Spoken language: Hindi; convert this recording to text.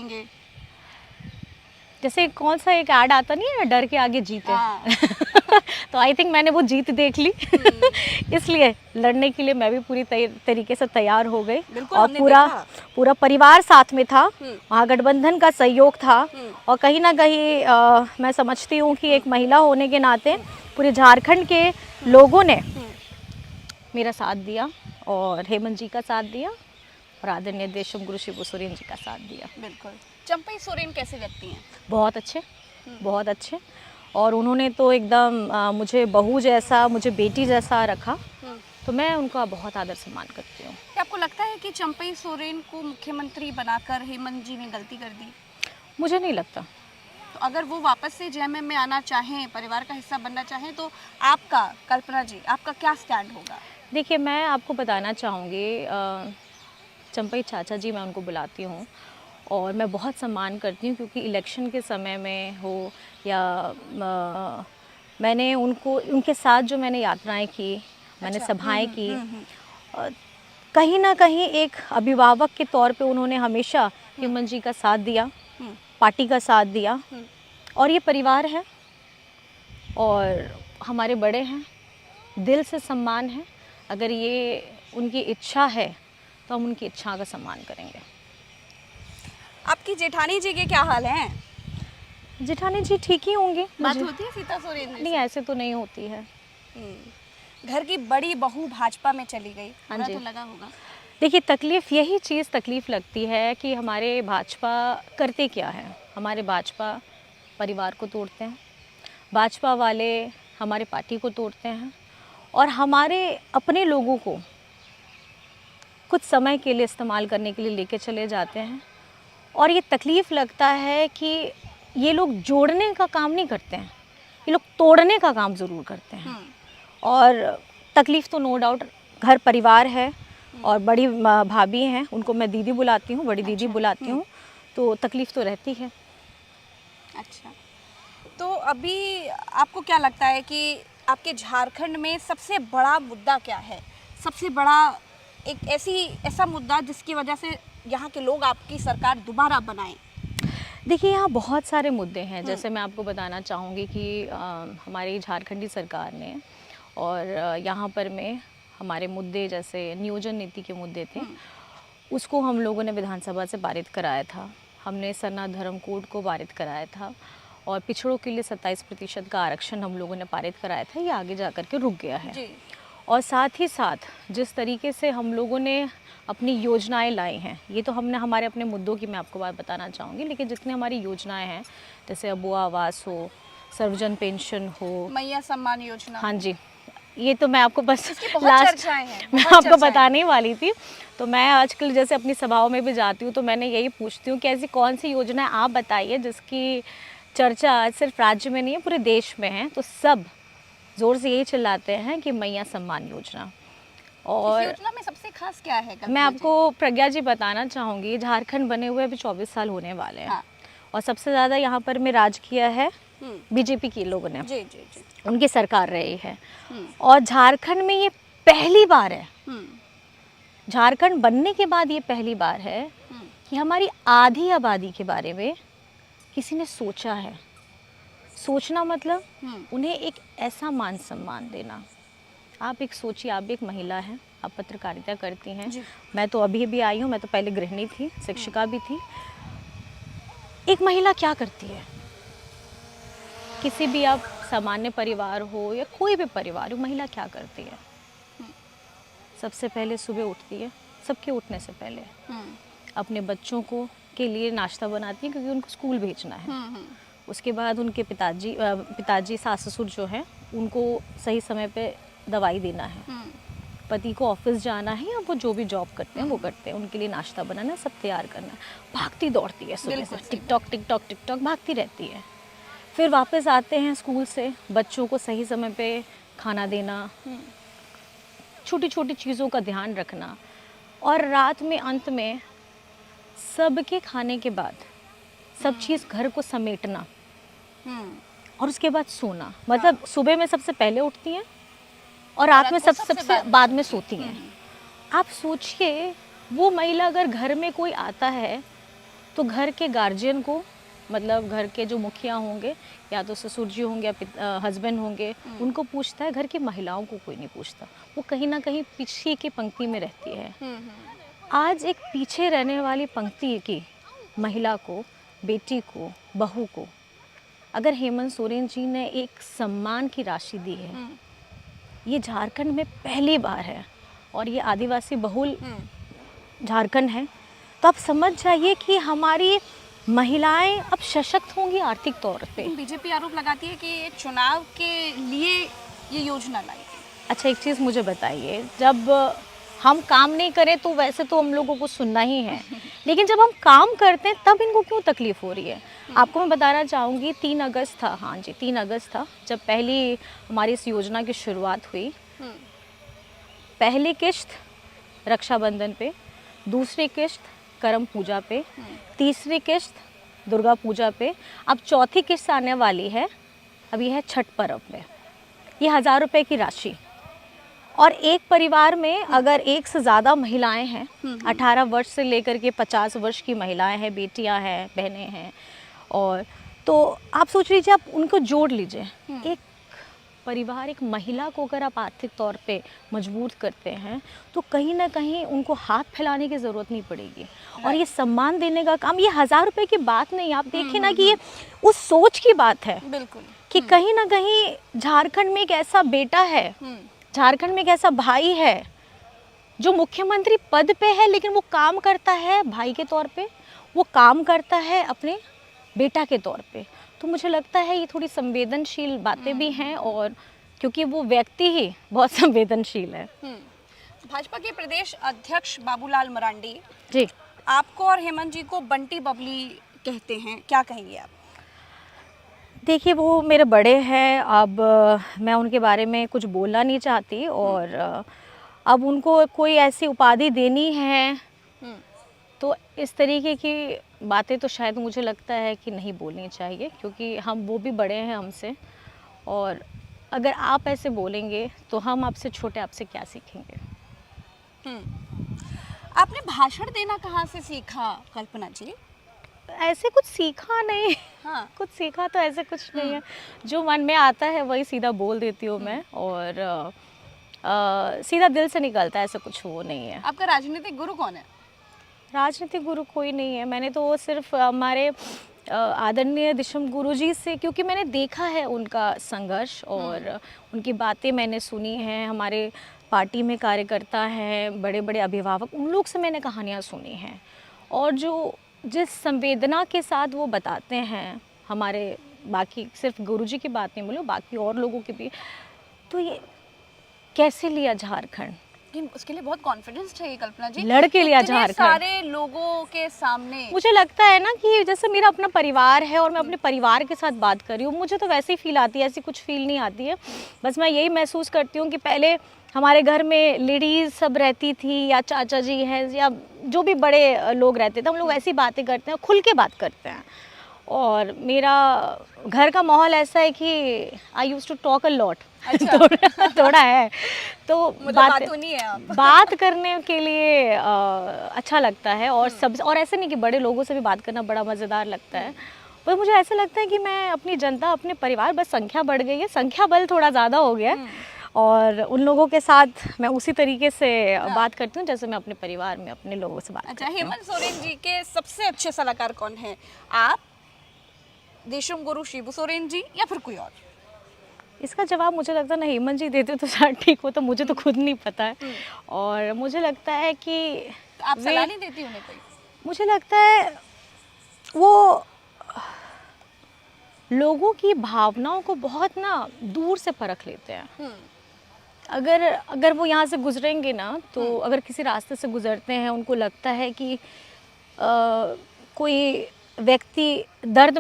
होंगे। जैसे कौन सा एक ऐड आता नहीं है, डर के आगे जीत है। तो आई थिंक मैंने वो जीत देख ली। इसलिए लड़ने के लिए मैं भी पूरी तरीके से तैयार हो गई। और पूरा परिवार साथ में था, महागठबंधन का सहयोग था। और कहीं ना कहीं मैं समझती हूँ कि एक महिला होने के नाते पूरे झारखंड के लोगों ने मेरा साथ दिया और हेमंत जी का साथ दिया और आदरणीय देशम गुरु शिबू सोरेन जी का साथ दिया। बिल्कुल। चंपई सोरेन कैसे व्यक्ति हैं? बहुत अच्छे, बहुत अच्छे। और उन्होंने तो एकदम मुझे बहू जैसा, मुझे बेटी जैसा रखा। तो मैं उनका बहुत आदर सम्मान करती हूँ। क्या आपको लगता है कि चंपई सोरेन को मुख्यमंत्री बनाकर हेमंत जी ने गलती कर दी? मुझे नहीं लगता। तो अगर वो वापस से जेएमएम में आना चाहें, परिवार का हिस्सा बनना चाहें, तो आपका, कल्पना जी, आपका क्या स्टैंड होगा? देखिए, मैं आपको बताना चाहूँगी, चंपई चाचा जी मैं उनको बुलाती हूँ और मैं बहुत सम्मान करती हूँ, क्योंकि इलेक्शन के समय में हो या मैंने उनके साथ जो मैंने यात्राएं की, मैंने सभाएं की, कहीं ना कहीं एक अभिभावक के तौर पे उन्होंने हमेशा हेमंत जी का साथ दिया, पार्टी का साथ दिया। और ये परिवार है और हमारे बड़े हैं, दिल से सम्मान है। अगर ये उनकी इच्छा है तो हम उनकी इच्छा का सम्मान करेंगे। आपकी जेठानी जी के क्या हाल हैं? जेठानी जी ठीक ही होंगे। बात होती है सीता सोरेन जी? नहीं, ऐसे तो नहीं होती है। घर की बड़ी बहू भाजपा में चली गई, हाँ बुरा जी। तो लगा होगा? देखिए, यही चीज़ तकलीफ़ लगती है कि हमारे भाजपा करते क्या है। हमारे भाजपा परिवार को तोड़ते हैं, भाजपा वाले हमारे पार्टी को तोड़ते हैं और हमारे अपने लोगों को कुछ समय के लिए इस्तेमाल करने के लिए लेके चले जाते हैं। और ये तकलीफ़ लगता है कि ये लोग जोड़ने का काम नहीं करते हैं, ये लोग तोड़ने का काम ज़रूर करते हैं। और तकलीफ़ तो नो डाउट, घर परिवार है और बड़ी भाभी हैं, उनको मैं दीदी बुलाती हूँ, बड़ी दीदी बुलाती हूँ, तो तकलीफ़ तो रहती है। अच्छा, तो अभी आपको क्या लगता है कि आपके झारखंड में सबसे बड़ा मुद्दा क्या है? सबसे बड़ा एक ऐसा मुद्दा जिसकी वजह से यहाँ के लोग आपकी सरकार दोबारा बनाएं? देखिए, यहाँ बहुत सारे मुद्दे हैं। जैसे मैं आपको बताना चाहूँगी कि हमारी झारखंडी सरकार ने और यहाँ पर में हमारे मुद्दे जैसे नियोजन नीति के मुद्दे थे, उसको हम लोगों ने विधानसभा से पारित कराया था। हमने सरना धर्म कोड को पारित कराया था और पिछड़ों के लिए 27% का आरक्षण हम लोगों ने पारित कराया था। ये आगे जा कर के रुक गया है। और साथ ही साथ जिस तरीके से हम लोगों ने अपनी योजनाएं लाई हैं, ये तो हमने हमारे अपने मुद्दों की मैं आपको बात बताना चाहूँगी, लेकिन जितनी हमारी योजनाएं हैं, जैसे अबुआ आवास हो, सर्वजन पेंशन हो, मैया सम्मान योजना, हाँ जी, ये तो मैं आपको बस लास्ट मैं आपको बताने ही वाली थी। तो मैं आजकल जैसे अपनी सभाओं में भी जाती हूँ तो मैंने यही पूछती हूँ कि ऐसी कौन सी योजना है, आप बताइए, जिसकी चर्चा सिर्फ राज्य में नहीं है, पूरे देश में है। तो सब ज़ोर से यही चिल्लाते हैं कि मैया सम्मान योजना। और इस योजना में सबसे खास क्या है? मैं आपको प्रज्ञा जी बताना चाहूँगी, झारखंड बने हुए अभी 24 साल होने वाले हैं। और सबसे ज़्यादा यहाँ पर में राज किया है बीजेपी के लोगों ने। जी जी जी, उनकी सरकार रही है। और झारखंड में ये पहली बार है, झारखंड बनने के बाद ये पहली बार है कि हमारी आधी आबादी के बारे में किसी ने सोचा है। सोचना मतलब उन्हें एक ऐसा मान सम्मान देना। आप एक सोचिए, आप भी एक महिला हैं, आप पत्रकारिता करती हैं, मैं तो अभी भी आई हूँ, मैं तो पहले गृहिणी थी, शिक्षिका भी थी। एक महिला क्या करती है? किसी भी आप सामान्य परिवार हो या कोई भी परिवार हो, महिला क्या करती है? सबसे पहले सुबह उठती है, सबके उठने से पहले अपने बच्चों को के लिए नाश्ता बनाती है, क्योंकि उनको स्कूल भेजना है। उसके बाद उनके पिताजी सास ससुर जो हैं, उनको सही समय पे दवाई देना है। पति को ऑफिस जाना है या वो जो भी जॉब करते हैं वो करते हैं, उनके लिए नाश्ता बनाना, सब तैयार करना। भागती दौड़ती है सुबह से, टिकटॉक टिकटॉक टिकटॉक भागती रहती है। फिर वापस आते हैं स्कूल से, बच्चों को सही समय पे खाना देना, छोटी छोटी चीज़ों का ध्यान रखना, और रात में अंत में सबके खाने के बाद सब चीज़ घर को समेटना और उसके बाद सोना। मतलब सुबह में सबसे पहले उठती हैं और रात में सबसे बाद में सोती हैं। आप सोचिए, वो महिला अगर घर में कोई आता है तो घर के गार्जियन को, मतलब घर के जो मुखिया होंगे या तो ससुर जी होंगे या हस्बैंड होंगे, उनको पूछता है। घर की महिलाओं को कोई नहीं पूछता, वो कहीं ना कहीं पीछे की पंक्ति में रहती है। आज एक पीछे रहने वाली पंक्ति की महिला को, बेटी को, बहू को अगर हेमंत सोरेन जी ने एक सम्मान की राशि दी है, ये झारखंड में पहली बार है और ये आदिवासी बहुल झारखंड है, तो आप समझ जाइए कि हमारी महिलाएं अब सशक्त होंगी आर्थिक तौर पे। बीजेपी आरोप लगाती है कि ये चुनाव के लिए ये योजना लाई थी। अच्छा, एक चीज़ मुझे बताइए, जब हम काम नहीं करें तो वैसे तो हम लोगों को सुनना ही है, लेकिन जब हम काम करते हैं तब इनको क्यों तकलीफ हो रही है? आपको मैं बताना चाहूँगी 3 अगस्त था, हाँ जी 3 अगस्त था जब पहली हमारी इस योजना की शुरुआत हुई। पहली किश्त रक्षाबंधन पे, दूसरी किश्त करम पूजा पे, तीसरी किश्त दुर्गा पूजा पे, अब चौथी किश्त आने वाली है, अब ये है छठ पर्व पे। ये 1000 रुपये की राशि, और एक परिवार में अगर एक से ज़्यादा महिलाएं हैं, 18 वर्ष से लेकर के 50 वर्ष की महिलाएं हैं, बेटियां हैं, बहनें हैं, और तो आप सोच लीजिए, आप उनको जोड़ लीजिए, एक परिवार, एक महिला को अगर आप आर्थिक तौर पे मजबूत करते हैं तो कहीं ना कहीं उनको हाथ फैलाने की ज़रूरत नहीं पड़ेगी। और ये सम्मान देने का काम, ये 1000 रुपये की बात नहीं, आप देखिए ना कि ये उस सोच की बात है। बिल्कुल, कि कहीं ना कहीं झारखंड में एक ऐसा बेटा है, झारखंड में एक ऐसा भाई है जो मुख्यमंत्री पद पे है, लेकिन वो काम करता है भाई के तौर पे, वो काम करता है अपने बेटा के तौर पे। तो मुझे लगता है ये थोड़ी संवेदनशील बातें भी हैं, और क्योंकि वो व्यक्ति ही बहुत संवेदनशील है। भाजपा के प्रदेश अध्यक्ष बाबूलाल मरांडी जी, आपको और हेमंत जी को बंटी बबली कहते हैं, क्या कहेंगे आप? देखिए वो मेरे बड़े हैं, अब मैं उनके बारे में कुछ बोलना नहीं चाहती, और अब उनको कोई ऐसी उपाधि देनी है तो इस तरीके की बातें तो शायद मुझे लगता है कि नहीं बोलनी चाहिए, क्योंकि हम, वो भी बड़े हैं हमसे, और अगर आप ऐसे बोलेंगे तो हम आपसे छोटे आपसे क्या सीखेंगे। आपने भाषण देना कहाँ से सीखा कल्पना जी? ऐसे कुछ सीखा नहीं। हाँ। कुछ सीखा तो ऐसे कुछ नहीं है, जो मन में आता है वही सीधा बोल देती हूँ मैं, और सीधा दिल से निकलता है, ऐसा कुछ वो नहीं है। आपका राजनीतिक गुरु कौन है? राजनीतिक गुरु कोई नहीं है, मैंने तो सिर्फ हमारे आदरणीय दिशम गुरु जी से, क्योंकि मैंने देखा है उनका संघर्ष और उनकी बातें मैंने सुनी हैं। हमारे पार्टी में कार्यकर्ता हैं, बड़े बड़े अभिभावक, उन लोग से मैंने कहानियाँ सुनी हैं, और जो जिस संवेदना के साथ वो बताते हैं, हमारे बाकी सिर्फ गुरु जी की बात नहीं बोलो, बाकी और लोगों की भी, तो ये कैसे लिया झारखंड, उसके लिए बहुत कॉन्फिडेंस चाहिए कल्पना जी, लड़के लिया झारखंड सारे लोगों के सामने। मुझे लगता है ना कि जैसे मेरा अपना परिवार है और मैं अपने परिवार के साथ बात कर रही हूँ, मुझे तो वैसे ही फील आती है, ऐसी कुछ फील नहीं आती है। बस मैं यही महसूस करती हूँ कि पहले हमारे घर में लेडीज़ सब रहती थी, या चाचा जी हैं, या जो भी बड़े लोग रहते थे, हम लोग ऐसी बातें करते हैं, खुल के बात करते हैं, और मेरा घर का माहौल ऐसा है कि I used to talk a lot. थोड़ा है, तो बात नहीं है आप। बात करने के लिए अच्छा लगता है, और सब, और ऐसे नहीं कि बड़े लोगों से भी बात करना बड़ा मज़ेदार लगता है, पर मुझे ऐसा लगता है कि मैं अपनी जनता, अपने परिवार, बस संख्या बढ़ गई है, संख्या बल थोड़ा ज़्यादा हो गया है, और उन लोगों के साथ मैं उसी तरीके से बात करती हूँ जैसे मैं अपने परिवार में अपने लोगों से बात करती हूँ। हेमंत सोरेन जी के सबसे अच्छे सलाहकार कौन है? आप, देशम गुरु शिबू सोरेन जी, या फिर कोई और? इसका जवाब मुझे लगता है ना हेमंत जी देते तो शायद ठीक हो, तो मुझे तो खुद नहीं पता है, और मुझे लगता है कि आप सलाह नहीं देती उन्हें कोई? मुझे लगता है वो लोगों की भावनाओं को बहुत ना दूर से परख लेते हैं। अगर वो यहाँ से गुजरेंगे ना, तो अगर किसी रास्ते से गुजरते हैं, उनको लगता है कि कोई व्यक्ति दर्द